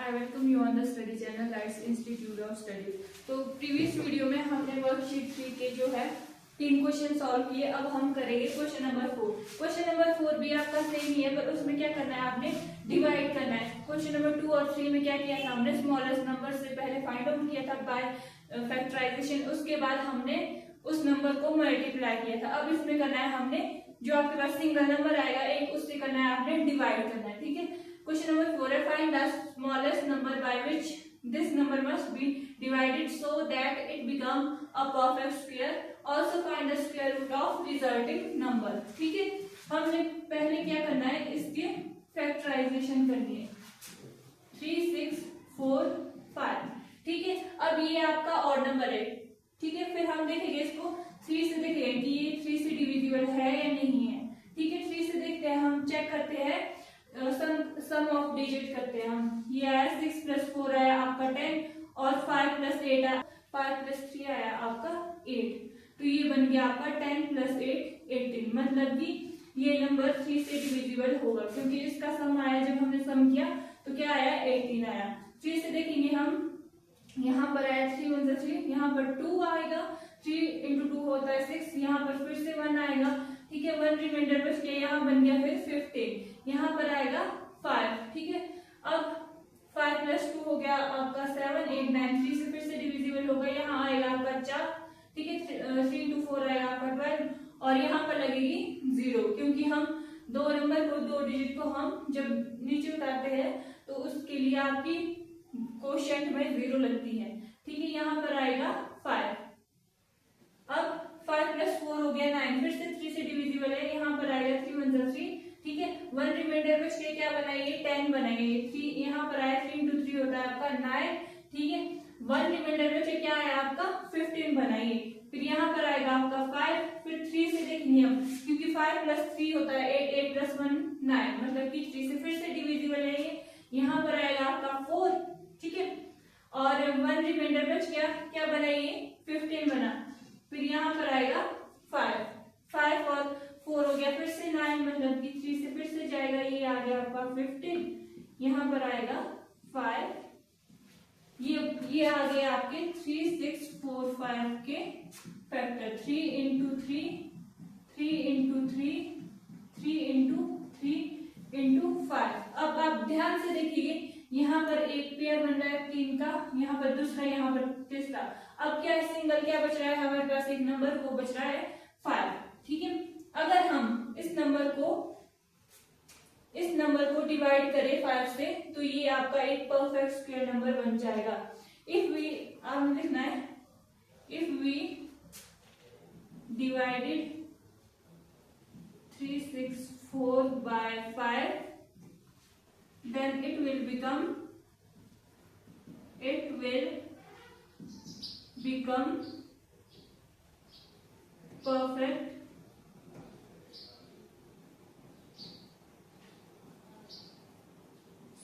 I welcome you on the study channel Rice Institute of Study। तो previous video में हमने worksheet 3 के जो है 3 क्वेश्चन सॉल्व किए। अब हम करेंगे क्वेश्चन नंबर 4। क्वेश्चन नंबर 4 भी आपका सेम ही है, पर उसमें क्या करना है, आपने डिवाइड करना है। क्वेश्चन नंबर 2 और 3 में क्या किया था, हमने स्मॉलेस्ट नंबर से पहले फाइंड आउट किया था बाय फैक्टराइजेशन, उसके बाद हमने उस नंबर को मल्टीप्लाई किया था। अब इसमें करना है हमने जो आपके पास सिंगल नंबर आएगा एक, उससे करना है आपने डिवाइड करना है। ठीक है, क्वेश्चन नंबर 4 है, find the smallest number by which this number must be divided so that it become a perfect square, also find the square root of resulting number. ठीक है, हमने पहले क्या करना है, इसके फैक्टराइजेशन करनी है। 3 6 4 5। ठीक है, अब ये आपका ऑड नंबर है। ठीक है, फिर हम देखेंगे इसको 3 से, देखेंगे कि ये 3 से डिविजिबल है या नहीं है। ठीक है, 3 से देखते हैं, हम चेक करते हैं, सम ऑफ डिजिट करते हैं हम। ये आया 6 + 4 आया आपका 10 और 5 + 8 आया, 5 + 3 आया आपका 8। तो ये बन गया आपका 10 + 8 18। मतलब कि ये नंबर 3 से डिविजिबल होगा, क्योंकि इसका सम आया, जब हमने सम किया तो क्या आया, 18 आया। 3 से देखेंगे हम, यहाँ पर आया 3 × 3, यहाँ पर 2 आएगा, 3 × 2 होता है 6, यहाँ पर फिर से 1 आएगा। ठीक है, 1 रिमाइंडर बच गया, यहाँ बन गया फिर 15, यहाँ पर आएगा 5। ठीक है, अब 5 + 2 हो गया आपका 7 8 9, 3 से फिर से डिविजिबल होगा, यहाँ आएगा आपका 4। ठीक है, 3 × 4 आएगा आपका 12 और यहाँ पर लगेगी 0, क्योंकि हम दो नंबर को, दो डिजिट को हम जब नीचे उतारते हैं तो उसके लिए आपकी कोशेंट में 0 लगती है। ठीक है, यहाँ पर आएगा 5। अब 5 + 4 हो गया 9, फिर से 3 से डिविजिबल है, यहाँ पर आएगा 3 × 3। ठीक है, 1 रिमाइंडर बच के क्या बनाएंगे, 10 बनाएंगे। 3 यहाँ पर आया, 3 × 3 होता है आपका 9। ठीक है, 1 रिमाइंडर बच के क्या आया आपका 15 बनाइए। फिर यहाँ पर आएगा आपका 5, फिर 3 से देखेंगे हम, क्योंकि 5 + 3 होता है 8, 8 + 1 9, मतलब कि 3 से फिर से डिविजिबल है ये। यहाँ पर आएगा आपका 4। ठीक है, और 1 रिमाइंडर बच गया, क्या बनाइए, 15 बना। फिर यहाँ पर आएगा 5 और 4 हो गया, फिर से 9, मतलब कि 3 से फिर से जाएगा, ये आ गया आपका 15, यहाँ पर आएगा 5। ये आ गया आपके 3 6 4 5 के फैक्टर। 3 × 3 3 × 3 3 × 3 × 5। अब आप ध्यान से देखिए, यहाँ पर एक पेयर बन रहा है 3 का, यहाँ पर दूसरा, यहाँ पर तीसरा। अब क्या है, सिंगल क्या बच रहा है हमारे पास, एक नंबर, वो बच रहा है 5। ठीक है, अगर हम इस नंबर को डिवाइड करें 5 से, तो ये आपका एक परफेक्ट स्क्वायर नंबर बन जाएगा। इफ वी, आपने लिखना है, if we divided 3 6 4 by 5, then it will become perfect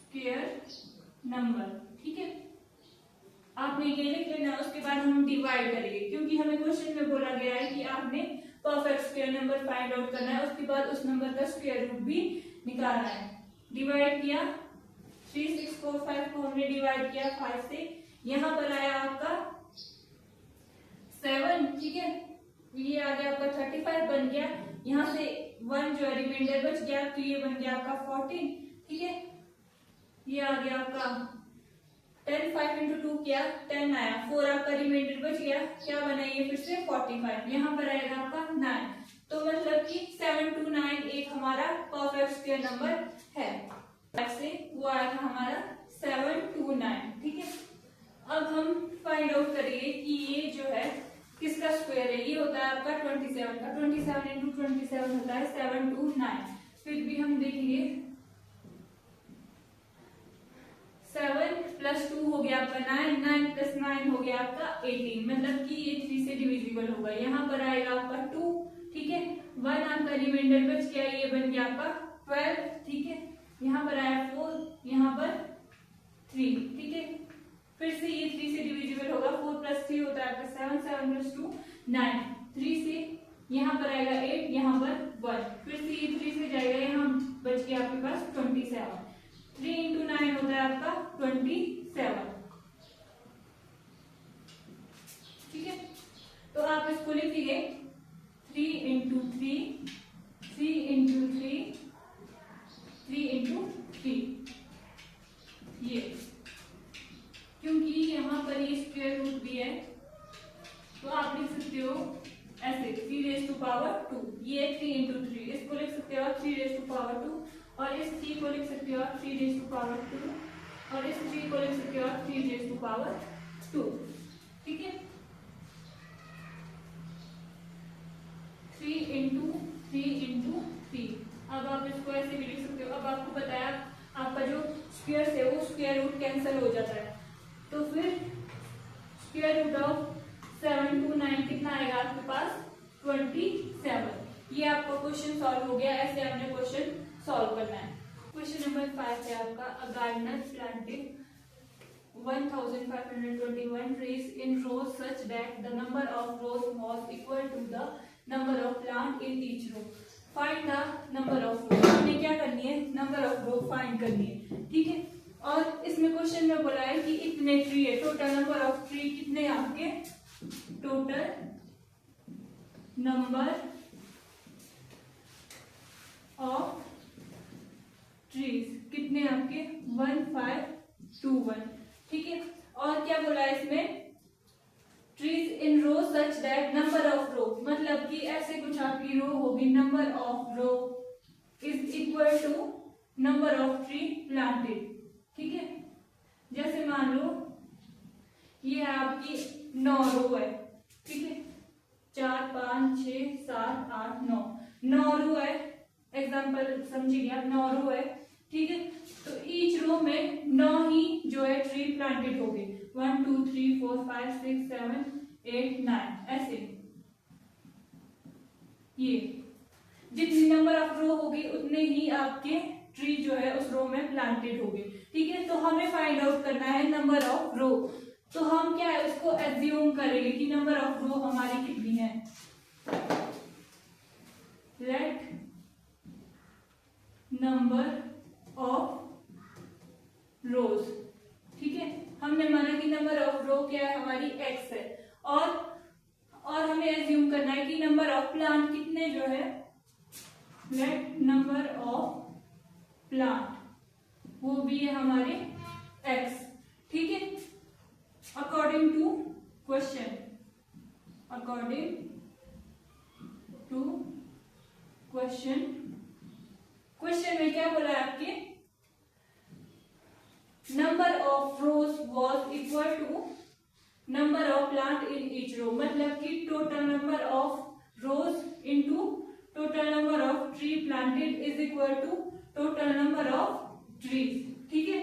square number। ठीक है, आपने ये लिख लेना, उसके बाद हम डिवाइड करेंगे, क्योंकि हमें क्वेश्चन में बोला गया है कि आपने perfect square number find out करना है, उसके बाद उस नंबर का स्क्वायर रूट भी निकालना है। डिवाइड किया, 3 6 4 5 को हमने डिवाइड किया 5 से, यहाँ पर आया आपका 7। ठीक है, ये आ गया आपका 35 बन गया, यहाँ से 1 जो रिमाइंडर बच गया, तो ये बन गया आपका 14। ठीक है, ये आ गया आपका 10, 5 × 2 किया 10 आया, 4 आपका रिमाइंडर बच गया, क्या बनाइए फिर से 45, यहाँ पर आएगा आपका 9। तो मतलब कि 7 2 9 एक हमारा परफेक्ट स्क्वायर नंबर है, ऐसे वो आएगा हमारा 7 2 9। ठीक है, अब हम फाइंड आउट करेंगे कि ये जो है किसका स्क्वायर है। ये होता है आपका 27 का, 27 × 27 होता है 7 2 9। फिर भी हम देखेंगे, 7 + 2 हो गया आपका 9, 9 + 9 हो गया आपका 18, मतलब कि ये 3 से डिविजिबल होगा। यहाँ पर आएगा आपका 2। ठीक है, 1 आपका रिमाइंडर बच गया, ये बन गया आपका 12। ठीक है, यहाँ पर आया 4, यहाँ पर 3। ठीक है, फिर से ये 3 से डिविजिबल होगा, 4 + 3 होता है आपका 7, 7 + 2 9, 3 से यहाँ पर आएगा 8, यहाँ पर 1, फिर से ये 3 से जाएगा, यहाँ बच गया आपके पास 27। 3 × 9 होता है है आपका 27। ठीक है, तो आप इसको लिखिए 3 इंटू 3, 3 इंटू 3, 3 इंटू 3। ये क्योंकि यहाँ पर ये स्क्वायर रूट भी है तो आप लिख सकते हो ऐसे 3⁻², ये 3 इंटू 3, इसको लिख सकते हो आप 3⁻², और इस 3 को लिख सकते हो आप 3⁻², और इस 3 को लिख सकते हो आप 3⁻²। ठीक है, 3 इंटू 3 इंटू 3। अब आप इसको ऐसे भी लिख सकते हो। अब आपको बताया आपका जो स्क्वायर है वो स्क्वायर रूट कैंसिल हो जाता है, तो फिर स्क्वायर रूट ऑफ 7 to 9 कितना आएगा आपके पास 27। ये आपका क्वेश्चन सॉल्व हो गया। ऐसे आपने क्वेश्चन सॉल्व करना है। क्वेश्चन नंबर 5 है आपका, a gardener planted 1521 trees in rows such that the number of rows was equal to the number of plant in each row. Find the number of rows. हमने क्या करनी है, number of row find करनी है। ठीक है, और इसमें क्वेश्चन में बोला है कि इतने ट्री है, टोटल नंबर ऑफ ट्री कितने आपके, टोटल नंबर ऑफ ट्रीज कितने आपके 1521। ठीक है, और क्या बोला है इसमें, trees in row such that number of row, मतलब कि ऐसे कुछ आपकी रो होगी, number of row is equal to number of tree planted. ठीक है, जैसे मान लो ये आपकी 9 रो है। ठीक है, 4 5 6 7 8 9 रो है, एग्जाम्पल समझिए आप, 9 रो है। ठीक है, तो ईच रो में 9 ही जो है ट्री प्लांटेड हो गए, 1 2 3 4 5 6 7 8 9 ऐसे। ये जितनी नंबर ऑफ रो होगी उतने ही आपके ट्री जो है उस रो में प्लांटेड होंगे। ठीक है, तो हमें फाइंड आउट करना है नंबर ऑफ रो। तो हम क्या है उसको एज्यूम करेंगे कि नंबर ऑफ रो हमारी कितनी है। लेट नंबर ऑफ रोज। ठीक है, हमने माना कि नंबर ऑफ रो क्या है हमारी x है, और हमें एज्यूम करना है कि नंबर ऑफ प्लांट कितने जो है, लेट नंबर ऑफ प्लांट वो भी है हमारे x। ठीक है, according to question, according to question, question में क्या बोला है आपके, number of rows was equal to number of plant in each row, मतलब कि total number of rows into total number of tree planted is equal to total number of trees. ठीक है,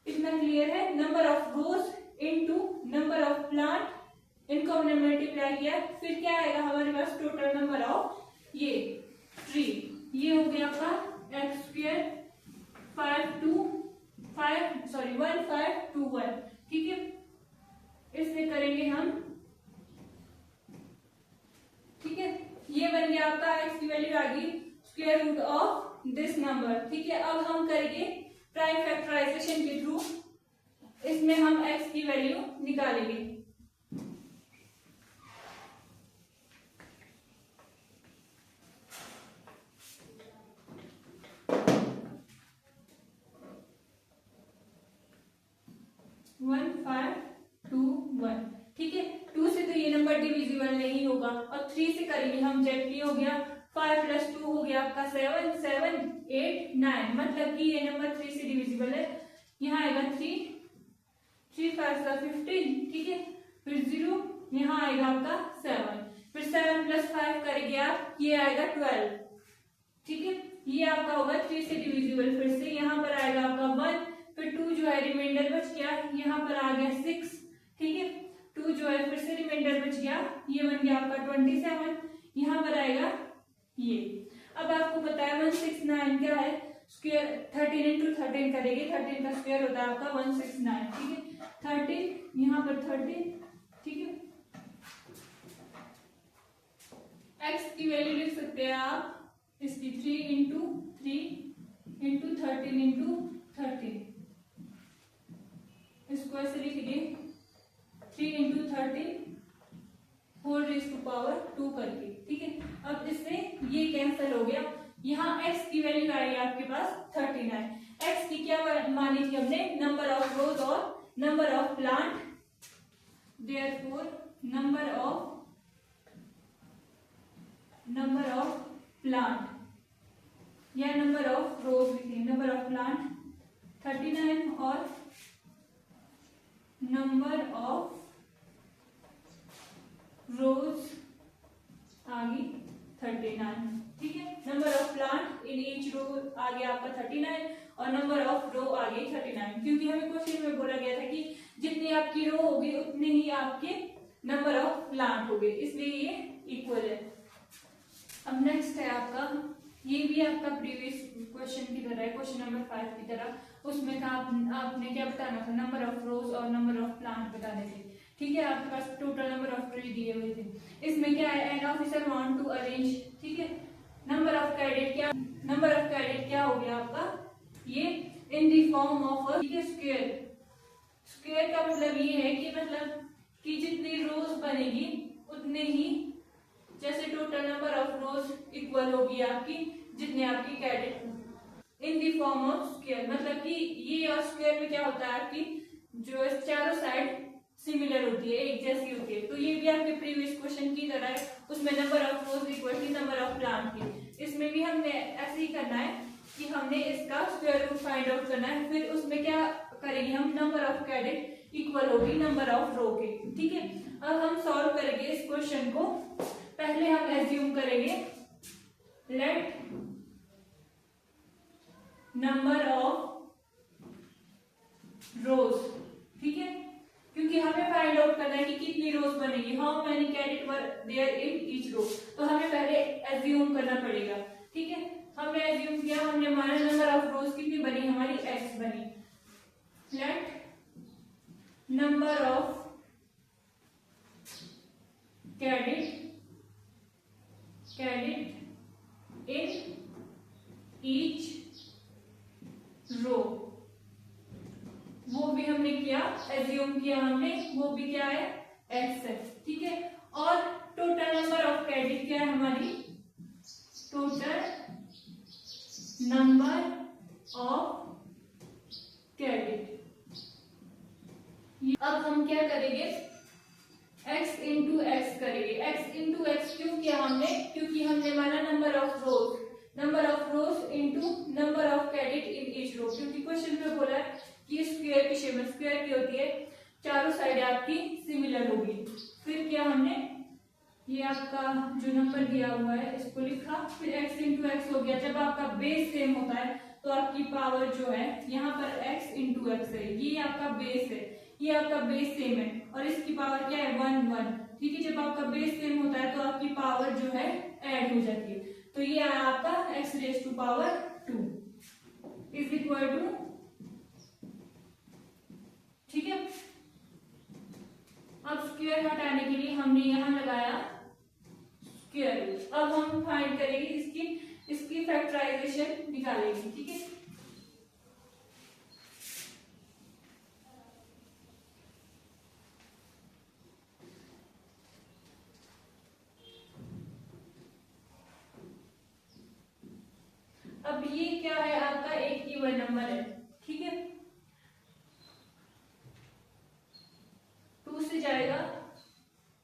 इतना क्लियर है। Number of rows into number of plant, इनको हमने multiply किया, फिर क्या आएगा हमारे पास टोटल नंबर ऑफ ये ट्री। ये हो गया आपका एक्स स्क्वायर 1521। ठीक है, इससे करेंगे हम। ठीक है, ये बन गया आपका एक्स की वैल्यू आ गई square root of this number. ठीक है, अब हम करेंगे प्राइम फैक्टराइजेशन के थ्रू, इसमें हम एक्स की वैल्यू निकालेंगे। वन 5 2 1। ठीक है, 2 से तो ये नंबर डिविजिबल नहीं होगा, और 3 से करेंगे हम चेक, ये हो गया 5 + 2 हो गया आपका 7 7 8 9, मतलब कि ये नंबर 3 से डिविजिबल है। यहाँ आएगा 3 3 5 15। ठीक है, फिर 0, यहाँ आएगा आपका 7, फिर 7 + 5 करेंगे आप, ये आएगा 12। ठीक है, ये आपका होगा 3 से डिविजिबल। फिर से यहाँ पर आएगा आपका 1, फिर 2 जो है रिमाइंडर बच गया, यहाँ पर आ गया 6। ठीक है, 2 जो है फिर से रिमाइंडर बच गया, ये बन गया आपका 27, यहाँ पर आएगा ये। अब आपको पता है 169 क्या है, स्क्वायर 13 इंटू 13 करेंगे, 13 का स्क्वायर होता है आपका 169। ठीक है, 13 यहाँ पर 13। ठीक है, x की वैल्यू लिख सकते हैं आप इसकी 3 इंटू 3 इंटू 13 इंटू 13। इसको ऐसे लिख दिए 3 × 30 होल रेज़ टू पावर 2 करके, ठीक है। अब इससे ये कैंसिल हो गया। यहाँ x की वैल्यू आई आपके पास 39। x की क्या मानी थी हमने, नंबर ऑफ रोज और number of plant, therefore number of plant या नंबर ऑफ रोज लिखिए, नंबर ऑफ प्लांट 39 और नंबर ऑफ रोज आ गई 39, ठीक है। Number of plant in each row आ गया आपका 39 और नंबर ऑफ रो आ गई 39, क्योंकि हमें क्वेश्चन में बोला गया था कि जितनी आपकी रो होगी उतने ही आपके नंबर ऑफ प्लांट होंगे, इसलिए ये इक्वल है। अब नेक्स्ट है आपका, ये भी आपका प्रीवियस क्वेश्चन की तरह है, क्वेश्चन नंबर 5 की तरह। उसमें था आपने क्या बताना था, नंबर ऑफ रोज और नंबर ऑफ प्लांट बताने थे, ठीक है। आपके पास टोटल नंबर ऑफ ट्री दिए हुए थे। इसमें क्या है, an officer want to arrange, ठीक है। नंबर ऑफ कैडेट क्या हो गया आपका, ये in the form of square. Square का मतलब ये है कि मतलब कि जितनी रोज बनेगी उतने ही, जैसे total number of rows equal होगी आपकी जितने आपकी cadet, in the form of square, मतलब कि ये और स्क्वायर में क्या होता है, आपकी जो चारों साइड सिमिलर होती है, एक जैसी होती है। तो ये भी आपके प्रीवियस क्वेश्चन की तरह है, उसमें number of rows equal to number of plant की। इसमें भी हमने ऐसे ही करना है कि हमने इसका स्क्वायर रूट फाइंड आउट करना है, फिर उसमें क्या करेंगे हम, नंबर ऑफ कैडेट इक्वल होगी नंबर ऑफ रो के, ठीक है। अब हम सॉल्व करेंगे इस क्वेश्चन को। पहले हम एज्यूम करेंगे लेट नंबर ऑफ रोज, ठीक है, क्योंकि हमें फाइंड आउट करना है कि कितनी रोज बनेगी, how many cadet were there in each row. तो हमें पहले एज्यूम करना पड़ेगा, ठीक है। हमने एज्यूम किया, हमने माना नंबर ऑफ रोज कितनी बनी, हमारी x बनी। Let number of cadet in each row, वो भी हमने किया, एज्यूम किया हमने, वो भी क्या है, x है, ठीक है। और टोटल नंबर ऑफ कैडेट क्या है हमारी, टोटल नंबर ऑफ कैडेट। अब हम क्या करेंगे, x इंटू एक्स करेंगे। x इंटू एक्स क्यों किया हमने, क्योंकि हमने माना number of rows into number of cadet in each row, क्योंकि क्वेश्चन में बोला है कि स्क्वायर की शेप में, स्क्वायर की होती है चारों साइड आपकी सिमिलर होगी। फिर क्या हमने, ये आपका जो नंबर दिया हुआ है इसको लिखा, फिर x इंटू एक्स हो गया। जब आपका बेस सेम होता है तो आपकी पावर जो है, यहाँ पर x इंटू एक्स है, ये आपका बेस है, ये आपका बेस सेम है और इसकी पावर क्या है, 1 1, ठीक है। जब आपका बेस सेम होता है तो आपकी पावर जो है ऐड हो जाती है। तो ये आया आपका x raise to power 2 is equal to, ठीक है। अब स्क्वायर हटाने के लिए हमने यहां लगाया स्क्वायर। अब हम फाइंड करेंगे इसकी फैक्टराइजेशन निकालेंगे, ठीक है। अब ये क्या है, आपका एक इवन नंबर है, ठीक है। 2 से जाएगा,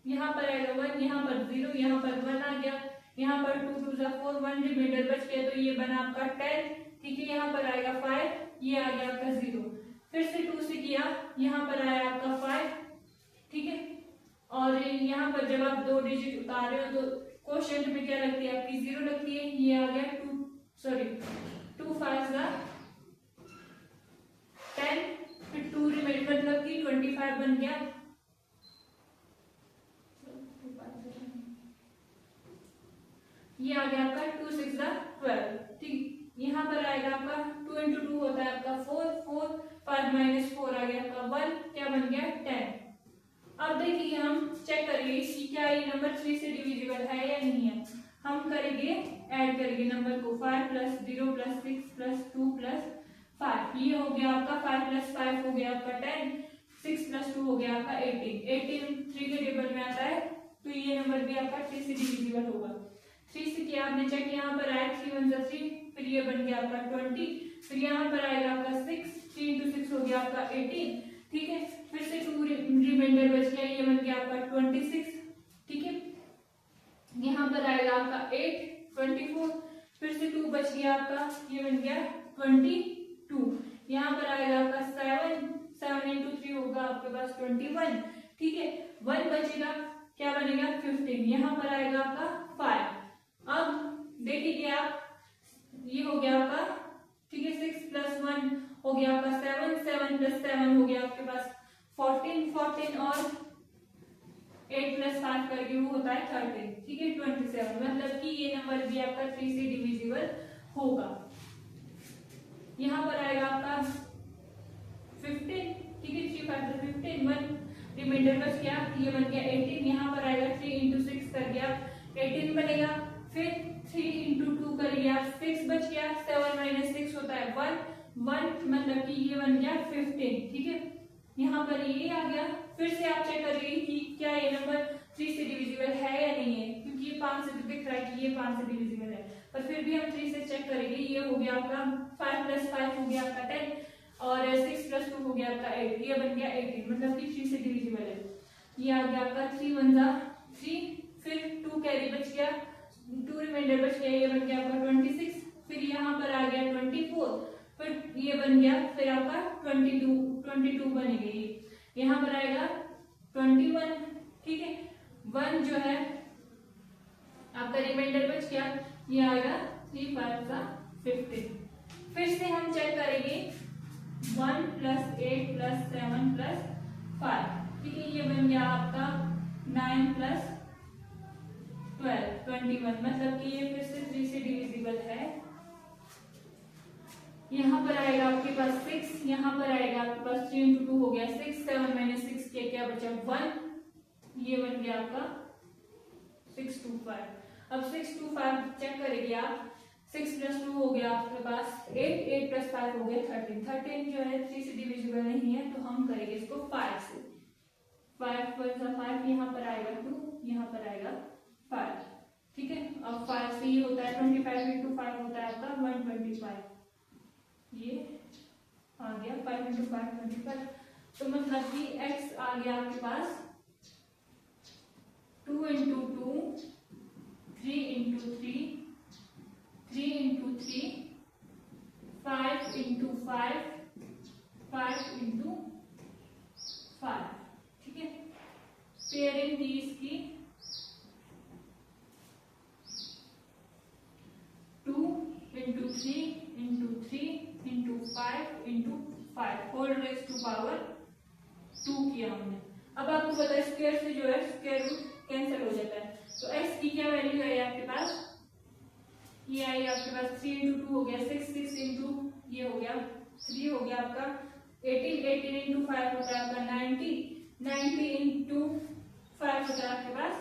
यहाँ पर आएगा 1, यहाँ पर 0, यहाँ पर 1 आ गया, यहाँ पर 2 2 4 1 रिमाइंडर बच गया, तो ये बना आपका 10, ठीक है। यहाँ पर आएगा 5, ये आ गया आपका 0। फिर से 2 से किया, यहाँ पर आया आपका 5, ठीक है। और यहाँ पर जब आप 2 डिजिट उतार रहे हो तो क्वोशिएंट में क्या लगती है, आपकी 0 लगती है। ये आ गया 2 5 10, फिर 2 रिमाइंड मतलब कि 25 बन गया। ये आ गया आपका 2 6 12, ठीक। यहाँ पर आएगा आपका 2 इंटू 2 होता है आपका 4 5 माइनस 4 आ गया आपका 1, क्या बन गया 10। अब देखिए हम चेक करेंगे इसकी क्या ये नंबर 3 से डिविजिबल है या नहीं है। हम करेंगे ऐड करेंगे नंबर को, 5 प्लस 0 प्लस 6 प्लस 2 प्लस 5, ये हो गया आपका 5 प्लस 5 हो गया आपका 10, 6 प्लस 2 हो गया आपका 18। 18 3 के टेबल में आता है, तो ये नंबर भी आपका 3 से डिविजिबल होगा। 3 से किया आपने चेक, यहाँ पर आया 3 1 जा 3, फिर ये बन गया आपका 20, फिर यहाँ पर आएगा आपका 6, 3 into 6 हो गया आपका 18, ठीक है। फिर से 2 रिमाइंडर बच गया, ये बन गया आपका 26, ठीक है। यहाँ पर आएगा आपका 8 24, फिर से 2 बच गया आपका, ये बन गया 22। यहाँ पर आएगा आपका 7 into 3 होगा आपके पास 21, ठीक है। 1 बचेगा, क्या बनेगा 15, यहाँ पर आएगा आपका 5। अब देखिए आप, ये हो गया आपका, ठीक है। 6 प्लस 1 हो गया आपका 7, 7 प्लस 7 हो गया आपके पास 14, 14 और 8 प्लस 5 करके वो होता है 13, ठीक है 27। मतलब कि ये नंबर भी आपका 3 से डिविजिबल होगा। यहाँ पर आएगा आपका 15, ठीक है। 3 5 15, 1 रिमाइंडर बच गया, ये बन गया 18। यहाँ पर आएगा 3 into 6 कर गया 18 बनेगा, फिर 3 into 2 कर गया 6 बच गया, 7 minus 6 होता है 1, 1 मतलब कि ये बन गया 15, ठीक है। यहाँ पर ये आ गया। फिर से आप चेक करिए कि क्या ये नंबर 3 से डिविजिबल है या नहीं है, क्योंकि ये 5 से दिख रहा है कि ये 5 से डिविजिबल है, पर फिर भी हम 3 से चेक करेंगे। ये हो गया आपका 5 प्लस 5 हो गया आपका 10 और 6 प्लस 2 हो गया आपका 8, ये बन गया 18, मतलब कि 3 से डिविजिबल है। ये आ गया आपका 3 1 जा 3, फिर 2 कैरी बच गया, 2 रिमाइंडर बच गया, ये बन गया आपका 26, फिर यहाँ पर आ गया 24, फिर ये बन गया, फिर आपका 22 बनेगा। ये यहाँ पर आएगा 21, ठीक है। 1 जो है आपका रिमाइंडर बच गया, ये आएगा 3 5 जा 15। फिर से हम चेक करेंगे 1 प्लस 8 प्लस 7 प्लस 5, ठीक है। ये बन गया आपका 9 प्लस 12 21, मतलब कि ये फिर से 3 से डिविजिबल है। यहाँ पर आएगा आपके पास 6, यहाँ पर आएगा आपके पास 3 into 2 हो गया 6, 7 minus 6 के क्या बचा 1, ये बन गया आपका 6 2 5। अब 6 2 5 चेक करेंगे आप, 6 प्लस 2 हो गया आपके पास 8, 8 प्लस 5 हो गया 13, 13 जो है 3 से डिविजिबल नहीं है, तो हम करेंगे इसको 5 से। 5 1 5, यहाँ पर आएगा 2, यहाँ पर आएगा 5, ठीक है। अब 5 से ये होता है 25 into 5 होता है आपका 125, ये आ गया 5 into 5 25, तो मतलब कि x आ गया आपके पास 2 into 2 3 into 3 3 into 3 5 into 5 5 into 5, ठीक है। पेयरिंग थी इसकी 2 into 3 into 3 into 5 into 5 whole raise to power 2 किया हमने। अब आपको पता है स्क्वायर से जो है स्क्वायर रूट कैंसिल हो जाता है, तो x की क्या वैल्यू है आपके पास, ये आई आपके पास 3 into 2 हो गया 6, 6 into ये हो गया 3 हो गया आपका 18, 18 into 5 होता है आपका 90, 90 into 5 होता है आपके पास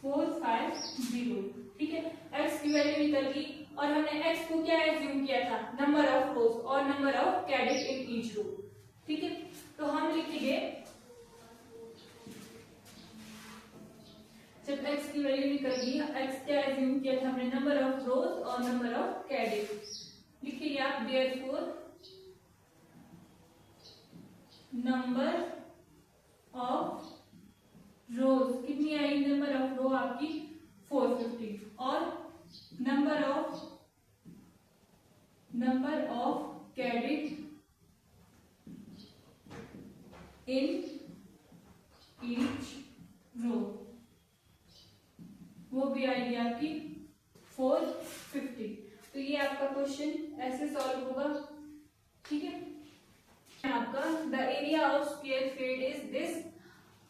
450, ठीक है। x की वैल्यू निकल गई और हमने x को क्या एज्यूम किया था, नंबर ऑफ रोज और number of cadet in each row, ठीक है। तो हम लिखेंगे जब x की वैल्यू निकल गई, x क्या एज्यूम किया था हमने, नंबर ऑफ रोज और नंबर ऑफ कैडेट। लिखिए आप देयरफॉर नंबर ऑफ रोज कितनी आई, नंबर ऑफ रो आपकी 450 और number of cadet in each row वो भी आएगी आपकी 450। तो ये आपका क्वेश्चन ऐसे सॉल्व होगा, ठीक है। आपका the area of square field is this,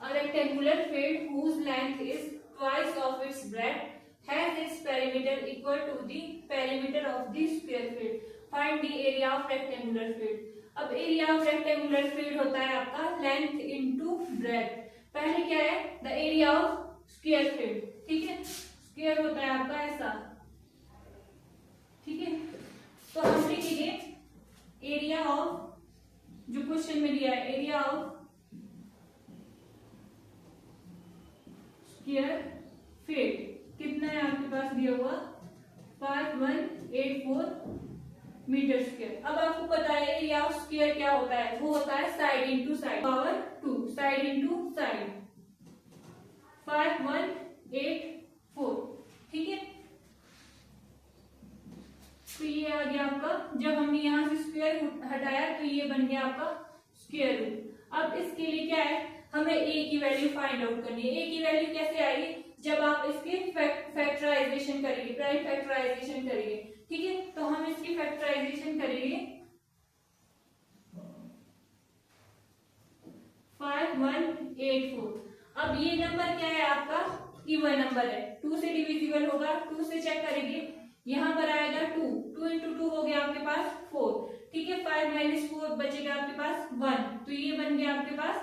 a rectangular field whose length is twice of its breadth has its perimeter equal to the perimeter of the square field. Find the area of rectangular field. अब area of rectangular field होता है आपका length into breadth. पहले क्या है, the area of square field, ठीक है। Square होता है आपका ऐसा, ठीक है। तो हम लिखेंगे एरिया ऑफ जो क्वेश्चन में दिया है, एरिया ऑफ स्क्वायर फील्ड कितना है आपके पास दिया हुआ 5184 मीटर स्क्वायर। अब आपको पता है एरिया ऑफ स्क्वायर क्या होता है, वो होता है side into side power 2, side into side 5184, ठीक है। तो ये आ गया आपका, जब हमने यहाँ से स्क्वायर हटाया तो ये बन गया आपका स्क्वायर रूट। अब इसके लिए क्या है, हमें ए की वैल्यू फाइंड आउट करनी है। ए की वैल्यू कैसे आएगी, जब आप इसके फैक्टराइजेशन करेंगे, प्राइम फैक्टराइजेशन करेंगे, ठीक है। तो हम इसकी फैक्टराइजेशन करेंगे 5184। अब ये नंबर क्या है आपका, इवन नंबर है, 2 से डिविजिबल होगा, 2 से चेक करेंगे, यहाँ पर आएगा 2, 2 इंटू 2 हो गया आपके पास 4, ठीक है। 5 माइनस 4 बचेगा आपके पास 1, तो ये बन गया आपके पास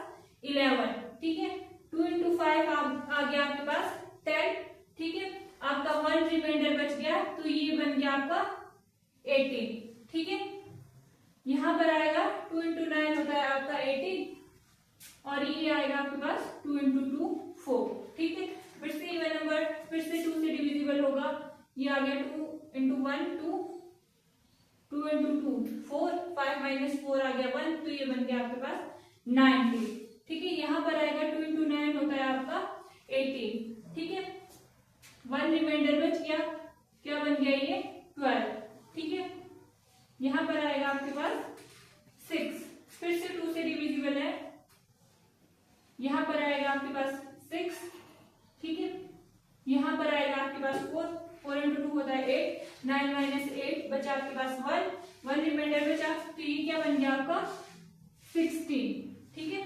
11, ठीक है। 2 इंटू 5 आ गया आपके पास 10, ठीक है। आपका 1 रिमाइंडर बच गया, तो ये बन गया आपका 18, ठीक है। यहाँ पर आएगा 2 इंटू 9 होता है आपका 18, और ये आएगा आपके पास 2 इंटू 2 4, ठीक है। फिर से इवन नंबर, फिर से 2 से डिविजिबल होगा, ये आ गया 2 इंटू 1 2, 2 इंटू 2 4, 5 माइनस 4 आ गया 1, तो ये बन गया आपके पास 90, ठीक है। यहाँ पर आएगा 2 इंटू 9 होता है आपका 18, ठीक है। 1 रिमाइंडर बच गया, क्या बन गया ये 12, ठीक है। यहाँ पर आएगा आपके पास 6, फिर से 2 से डिविजिबल है, यहाँ पर आएगा आपके पास 6, ठीक है। यहाँ पर आएगा आपके पास 4, 4 इंटू 2 होता है 8, 9 माइनस 8 बचा आपके पास 1 रिमाइंडर बचा, तो ये क्या बन गया आपका 16, ठीक है।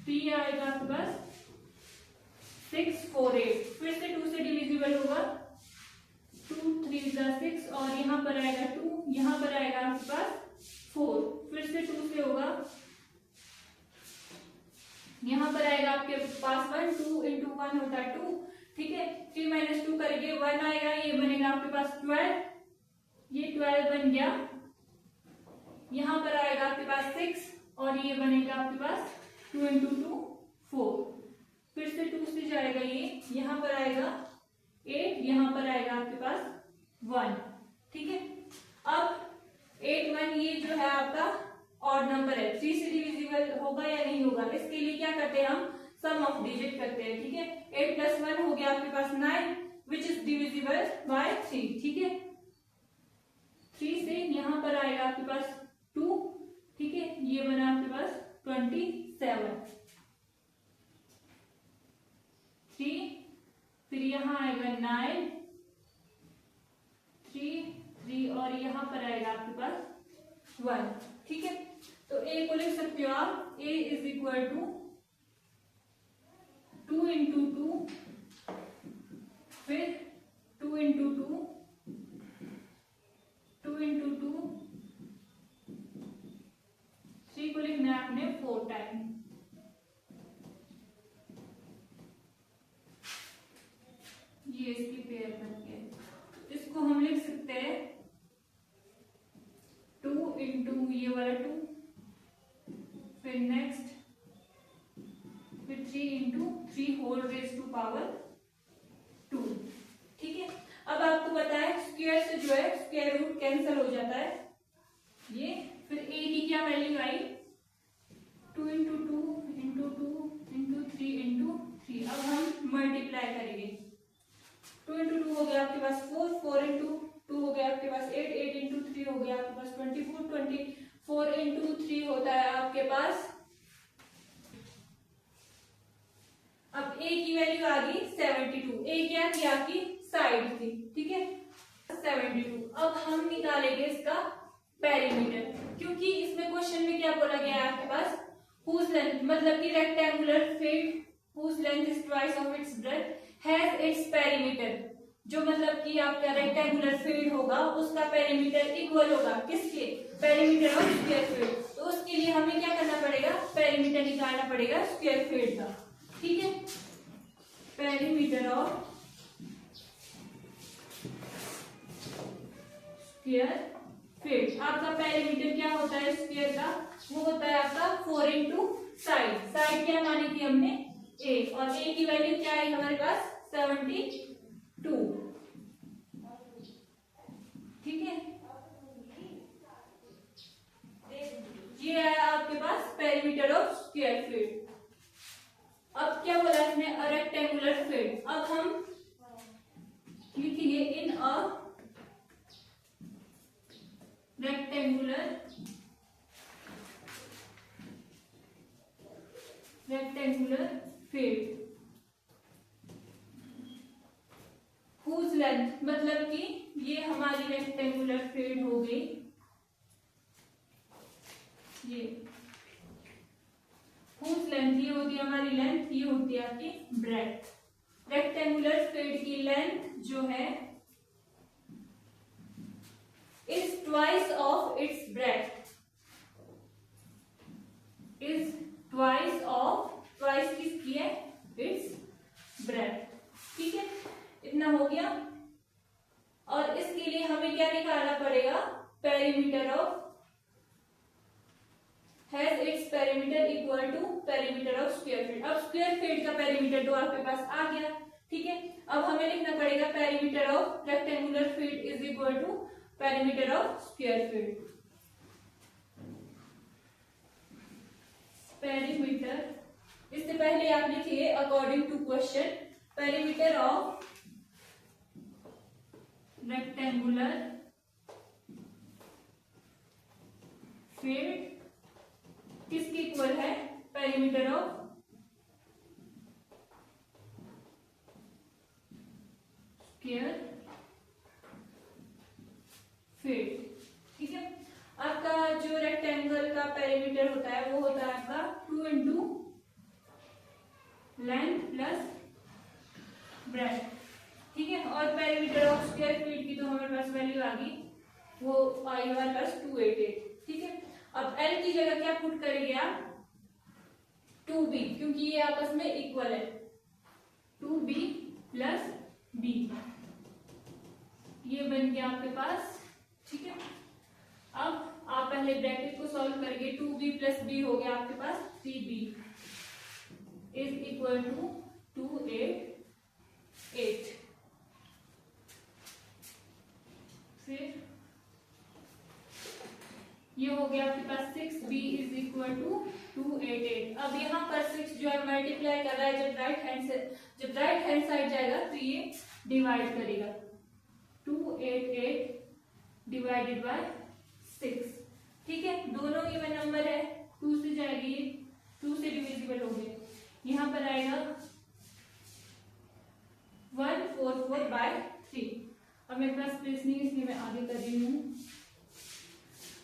तो ये आएगा आपके पास 648, फिर से 2 से डिविजिबल होगा, 2 3 6, और यहाँ पर आएगा 2, यहाँ पर आएगा आपके पास 4, फिर से 2 से होगा, यहाँ पर आएगा आपके पास 1, 2 इंटू 1 होता है 2, ठीक है। 3 माइनस 2 करेंगे 1 आएगा, ये बनेगा आपके पास 12, ये 12 बन गया। यहाँ पर आएगा आपके पास 6, और ये बनेगा आपके पास 2 इंटू 2 4, फिर से 2 से जाएगा ये, यहाँ पर आएगा 8, यहाँ पर आएगा आपके पास 1, ठीक है। अब 8 1 ये जो है आपका ऑड नंबर है, 3 से डिविजिबल होगा या नहीं होगा, इसके लिए क्या करते हैं हम सम ऑफ डिजिट करते हैं, ठीक है। 8 प्लस 1 हो गया आपके पास 9, विच इज डिविजिबल बाय 3, ठीक है। 3 से यहाँ पर आएगा आपके पास 2, ठीक है, ये बना आपके पास 27, 3, फिर यहाँ आएगा 9 3 3, और यहाँ पर आएगा आपके पास 1, ठीक है। तो ए को लिख सकते हो आप, ए इज इक्वल टू 2 इंटू 2, फिर 2 इंटू 2, 2 इंटू 2, 3 को लिखना है आपने 4 टाइम, ये इसकी पेयर बन गया। इसको हम लिख सकते हैं 2 इंटू ये वाला 2, फिर नेक्स्ट, फिर 3 into 3 whole raise to power 2, ठीक है। अब आपको पता है स्क्वायर से जो है स्क्वायर रूट कैंसिल हो जाता है, ये फिर ए की क्या वैल्यू आई 2 इंटू 2 इंटू 2 इंटू 3 इंटू 3। अब हम मल्टीप्लाई करेंगे, 2 इंटू 2 हो गया आपके पास 4, 4 इंटू 2 हो गया आपके पास 8, 8 इंटू 3 हो गया आपके पास 24, 24 इंटू 3 होता है आपके पास। अब ए की वैल्यू आ गई 72, ए क्या थी आपकी साइड थी, ठीक है 72। अब हम निकालेंगे इसका पेरीमीटर, क्योंकि इसमें क्वेश्चन में क्या बोला गया है आपके पास whose length, मतलब कि rectangular field whose length is twice of its breadth has its perimeter, जो मतलब कि आपका रेक्टेंगुलर फील्ड होगा उसका पेरीमीटर इक्वल होगा किसके, पेरीमीटर ऑफ स्क्वायर फील्ड। तो उसके लिए हमें क्या करना पड़ेगा, पेरीमीटर निकालना पड़ेगा स्क्वायर फील्ड का, ठीक है। पेरीमीटर ऑफ स्क्वायर फील्ड, आपका पेरीमीटर क्या होता है स्क्वायर का वो होता है आपका 4 इंटू साइड। साइड क्या मानी थी हमने, ए, और ए की वैल्यू क्या आई हमारे पास 72। ठीक है, ये आया आपके पास पेरीमीटर ऑफ स्क्वायर फील्ड। अब क्या बोला इसने, अ रेक्टेंगुलर फील्ड। अब हम लिखेंगे in a rectangular field whose length, मतलब कि ये हमारी रेक्टेंगुलर फील्ड हो गई, ये हुज लेंथ, ये होती है हमारी लेंथ, ये होती है आपकी ब्रेड्थ। रेक्टेंगुलर फील्ड की लेंथ जो है is twice of its breadth, is twice of, twice किसकी है, इट्स ब्रेड्थ। ठीक है, इतना हो गया। और इसके लिए हमें क्या निकालना पड़ेगा, perimeter of, has its perimeter equal to perimeter of square field. अब स्क्वायर फील्ड का पेरीमीटर तो आपके पास आ गया। ठीक है, अब हमें लिखना पड़ेगा perimeter of rectangular field is equal to perimeter of square field. Perimeter, इससे पहले आप लिखिए according to question, perimeter of rectangular field किसके इक्वल है, पेरीमीटर ऑफ स्क्वायर फील्ड। ठीक है, आपका जो रेक्टेंगल का पेरीमीटर होता है वो होता है आपका 2 इंटू लेंथ प्लस ब्रेड्थ। ठीक है, और पेरीमीटर ऑफ स्क्वायर फील्ड की तो हमारे पास वैल्यू आ गई, वो आई हमारे पास 288। ठीक है, अब L की जगह क्या पुट करेंगे आप, 2b, क्योंकि ये आपस में इक्वल है, 2b प्लस b, ये बन गया आपके पास। ठीक है, अब आप पहले ब्रैकेट को सॉल्व करेंगे, 2b प्लस b हो गया आपके पास 3b इज इक्वल टू 288। फिर ये हो गया आपके पास 6b इज इक्वल टू 288। अब यहाँ पर 6 जो है मल्टीप्लाई कर रहा है, जब राइट हैंड साइड जाएगा तो ये डिवाइड करेगा, 288 डिवाइडेड बाय 6। ठीक है, दोनों इवन नंबर है, 2 से जाएगी, 2 से डिविजिबल हो गए, यहाँ पर आएगा 144/3। अब मेरे पास स्पेस नहीं, इसलिए मैं आगे कर रही हूँ।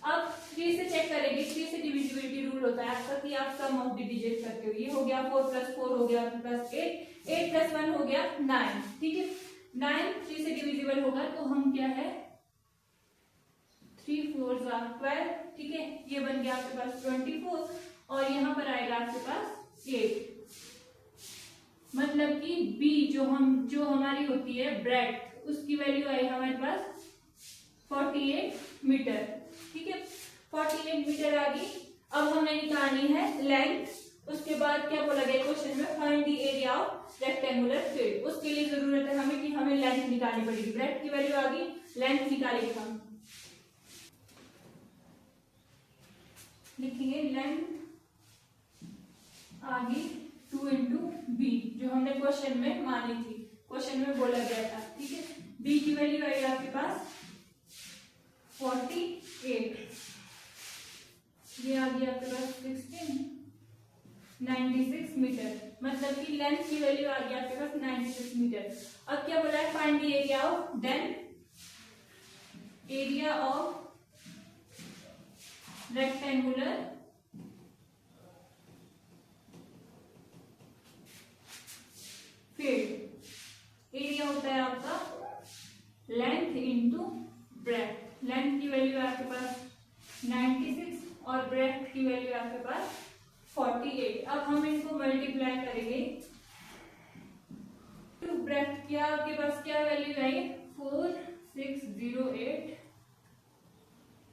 अब 3 से चेक करेंगे, 3 से डिविजिबिलिटी रूल होता है आपका कि आप सम ऑफ डिजिट करते हो। ये हो गया 4 + 4 हो गया प्लस 8, 8 + 1 हो गया 9। ठीक है, 9 3 से डिविजिबल होगा तो हम क्या है 3 4 12। ठीक है, ये बन गया आपके पास 24, और यहाँ पर आएगा आपके पास 8, मतलब कि b जो हमारी होती है ब्रेड्थ, उसकी वैल्यू आई हमारे पास 48 मीटर। ठीक है, 48 मीटर आ गई। अब हमें निकालनी है लेंथ। उसके बाद क्या बोला गया क्वेश्चन में, find the area of rectangular field. उसके लिए जरूरत है हमें कि हमें लेंथ निकालनी पड़ेगी। ब्रेड्थ की वैल्यू आ गई, लेंथ निकालेंगे हम। लिखेंगे लेंथ आ गई 2 इंटू बी, जो हमने क्वेश्चन में मानी थी, क्वेश्चन में बोला गया था। ठीक है, बी की वैल्यू आएगी आपके पास 48, ये आ गया आपके पास 96 मीटर, मतलब कि लेंथ की वैल्यू आ गया आपके पास 96 मीटर। अब क्या बोला है, find the area of, then area of rectangular field. Area होता है आपका लेंथ इंटू ब्रेड्थ। लेंथ की वैल्यू है आपके पास 96 और ब्रेड्थ की वैल्यू है आपके पास 48। अब हम इनको मल्टीप्लाई करेंगे टू ब्रेड्थ, क्या आपके पास क्या वैल्यू है 4608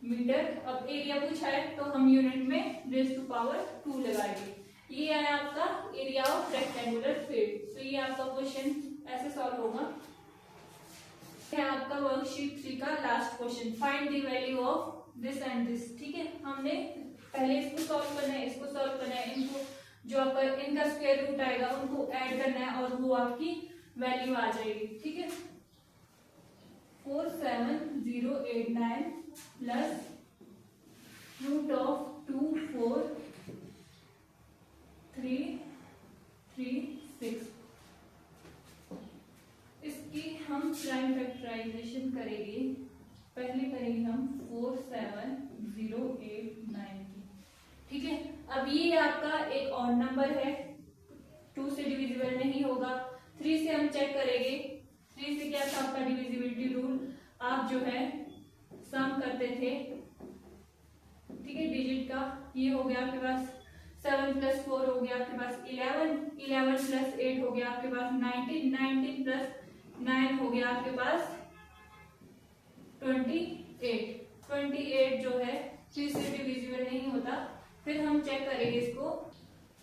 मीटर। अब एरिया पूछा है तो हम यूनिट में रेज़ टू पावर 2 लगाएंगे। ये है आपका एरिया ऑफ रेक्टेंगुलर फील्ड। तो ये आपका क्वेश्चन ऐसे सॉल्व होगा। है आपका वर्कशीट 3 का last question, find the value of this and this. ठीक है, हमने पहले इसको सॉल्व करना है, इसको सॉल्व करना है, इनको जो आपका इनका स्क्वायर रूट आएगा उनको ऐड करना है और वो आपकी वैल्यू आ जाएगी। ठीक है, 47089 प्लस रूट ऑफ 24336। इसकी हम प्राइम फैक्टराइजेशन करेंगे। पहले करेंगे हम 47089 की। ठीक है, अब ये आपका एक और नंबर है, 2 से डिविजिबल नहीं होगा। 3 से हम चेक करेंगे, 3 से क्या था आपका डिविजिबिलिटी रूल, आप जो है सम करते थे। ठीक है, डिजिट का ये हो गया आपके पास 7 + 4 हो गया आपके पास 11, 11 + 8 हो गया आपके पास 19, 19 + 9 हो गया आपके पास 28, 28 जो है 3 से डिविजिबल नहीं होता। फिर हम चेक करेंगे इसको,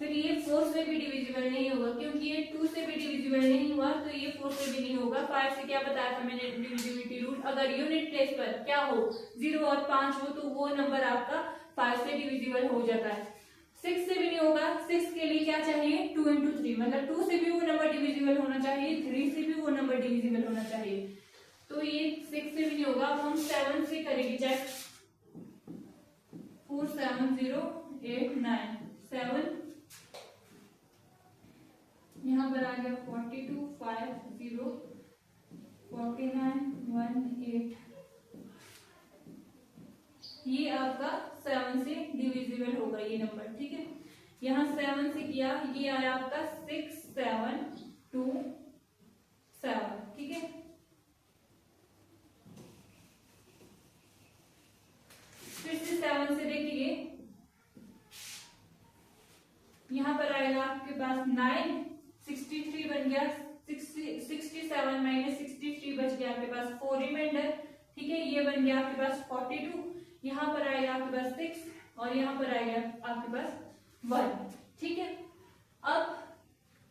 फिर ये 4 से भी डिविजिबल नहीं होगा, क्योंकि ये 2 से भी डिविजिबल नहीं हुआ तो ये 4 से भी नहीं होगा। 5 से क्या बताया था मैंने डिविजिबिलिटी रूल, अगर यूनिट प्लेस पर क्या हो 0 और 5 हो तो वो नंबर आपका 5 से डिविजिबल हो जाता है। 6 से भी नहीं होगा, 6 के लिए क्या चाहिए 2 × 3, मतलब 2 से भी वो नंबर डिविजिबल होना चाहिए, 3 से भी वो नंबर डिविजिबल होना चाहिए। तो ये 6 से भी नहीं होगा। अब हम 7 से करेंगे चेक, 47089 7, यहाँ पर आ गया 42 50 49 18। ये आपका 7 से डिविजिबल होगा ये नंबर। ठीक है, यहाँ 7 से किया, ये आया आपका 6727। ठीक है, फिर से 7 से देखिए, यहाँ पर आएगा आपके पास 9, 63 बन गया, 67 - 63 बच गया आपके पास 4 रिमाइंडर। ठीक है, ये बन गया आपके पास 42, यहाँ पर आएगा आपके पास 6 और यहाँ पर आएगा आपके पास 1। ठीक है, अब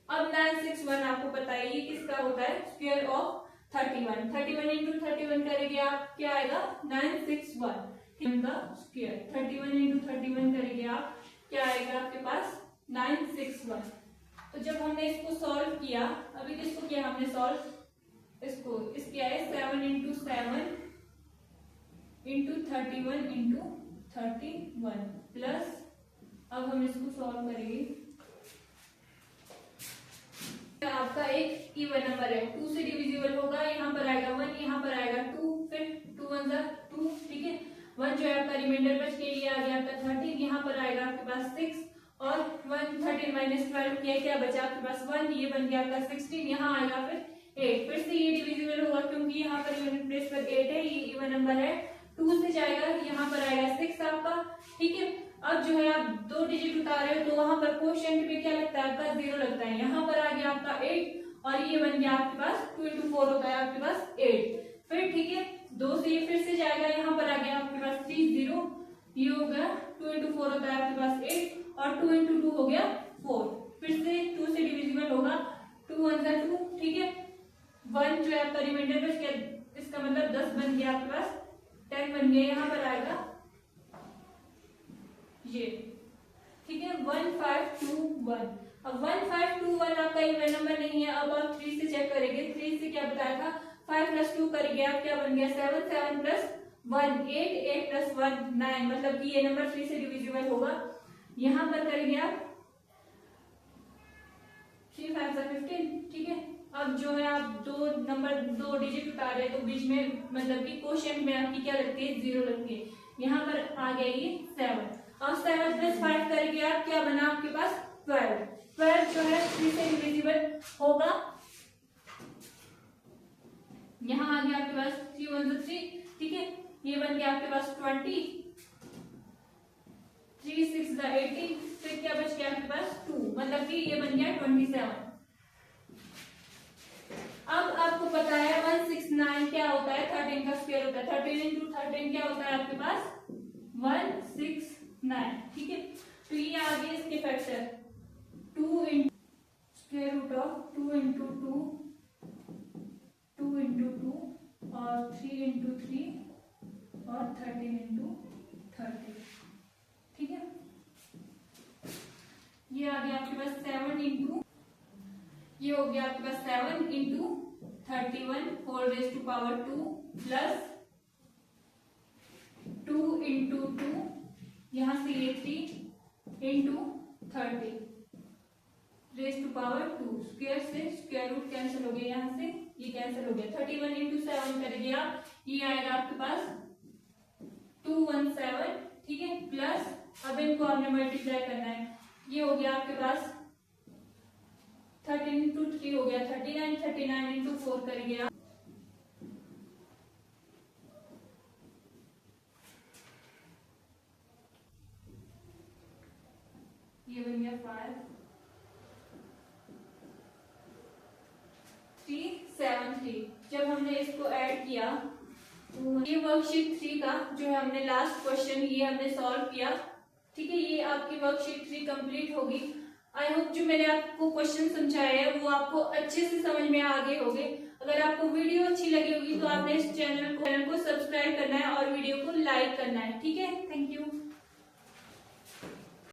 961 आपको पता है ये किसका होता है, स्क्वायर ऑफ 31। 31 × 31 करेंगे आप, क्या आएगा 961 का स्क्वायर। 31 × 31 करेंगे आप, क्या आएगा आपके पास 961। तो जब हमने इसको सॉल्व किया, अभी किसको किया हमने सॉल्व, इसको, इसके आए 7 × 7 × 31 × 31 प्लस, अब हम इसको सॉल्व करेंगे। आपका एक इवन नंबर है, 2 से डिविजिबल होगा, यहाँ पर आएगा 1, यहाँ पर आएगा 2, फिर 2 × 1 = 2। ठीक है, 1 जो है आपका रिमाइंडर बच के लिए आ गया आपका 13, यहाँ पर आएगा आपके पास 6 और 1 13 - 12 किया, क्या बचा आपके पास 1, ये बन गया आपका 16, यहाँ आएगा फिर 8। फिर से ये डिविजिबल होगा क्योंकि यहाँ पर यूनिट प्लेस पर 8 है, ये इवन नंबर है। 2 से जाएगा, यहाँ पर आएगा 6 आपका। ठीक है, अब जो है आप 2 डिजिट उतारे हो तो वहां पर कोशेंट पे क्या लगता है आपका 0 लगता है। यहाँ पर आ गया आपका 8 और ये बन गया आपके पास 2 × 4 होता है आपके पास 8। फिर ठीक है, 2 से ये फिर से जाएगा, यहाँ पर आ गया आपके पास 3 0, ये हो गया 2 × 4 होता है आपके पास 8 और 2 × 2 हो गया 4। फिर से 2 से डिविजिबल होगा, 2 × 1 = 2। ठीक है, 1 जो है आपका रिमाइंडर बच गया, इसका मतलब 10 बन गया आपके पास, 10 बन गया, यहाँ पर आएगा ये। ठीक है, 1521। अब 1521 आपका इवन नंबर नहीं है। अब आप 3 से चेक करेंगे, 3 से क्या बताया था 5 + 2 करेंगे आप, क्या बन गया 7, 7 + 1 8, 8 + 1 9, मतलब कि ये नंबर 3 से डिविजिबल होगा। यहाँ पर करेंगे आप 3 5 = 15। ठीक है, अब जो है आप 2 डिजिट उतारे तो बीच में मतलब कि कोशेंट में आपकी क्या लगती है 0 लगती है। यहाँ पर आ गया ये 7। अब 7 + 5 करेंगे आप, क्या बना आपके पास 12। 12 जो है 3 से डिविजिबल होगा, यहाँ आ गया आपके पास 3 × 1 = 3। ठीक है, ये बन गया आपके पास 20, 3 6 = 18, फिर क्या बच गया आपके पास 2, मतलब कि ये बन गया 27। अब आपको पता है 169 क्या होता है, 13 का स्क्वायर होता है। 13 × 13 क्या होता है आपके पास 169, ठीक है। तो ये आ गया इसके factor 2 into square root of 2 into 2 2 into 2 और 3 इंटू 3 और 13 इंटू 30, ठीक है। ये आ गया आपके पास 7 इंटू, ये हो गया आपके पास 7 into 31 whole raise to power 2 plus 2 into 2, यहाँ से ये 3 into 30 raise to power 2, square से स्क्वायर रूट कैंसिल हो गया, यहाँ से ये कैंसिल हो गया। 31 इंटू 7 करेंगे आप, ये आएगा आपके पास 217, ठीक है। प्लस अब इनको आपने मल्टीप्लाई करना है, ये हो गया आपके पास 13 इंटू 3 हो गया 39, 39 इंटू 4 करेंगे आप, ये बन गया 5 3 7 3। जब हमने इसको ऐड किया तो ये वर्कशीट 3 का जो है हमने लास्ट क्वेश्चन ये हमने सॉल्व किया, ठीक है। ये आपकी वर्कशीट 3 कंप्लीट होगी। आई होप जो मैंने आपको क्वेश्चन समझाया है वो आपको अच्छे से समझ में आ गए होंगे। अगर आपको वीडियो अच्छी लगी होगी तो आपने इस चैनल को सब्सक्राइब करना है और वीडियो को लाइक करना है, ठीक है। Thank you.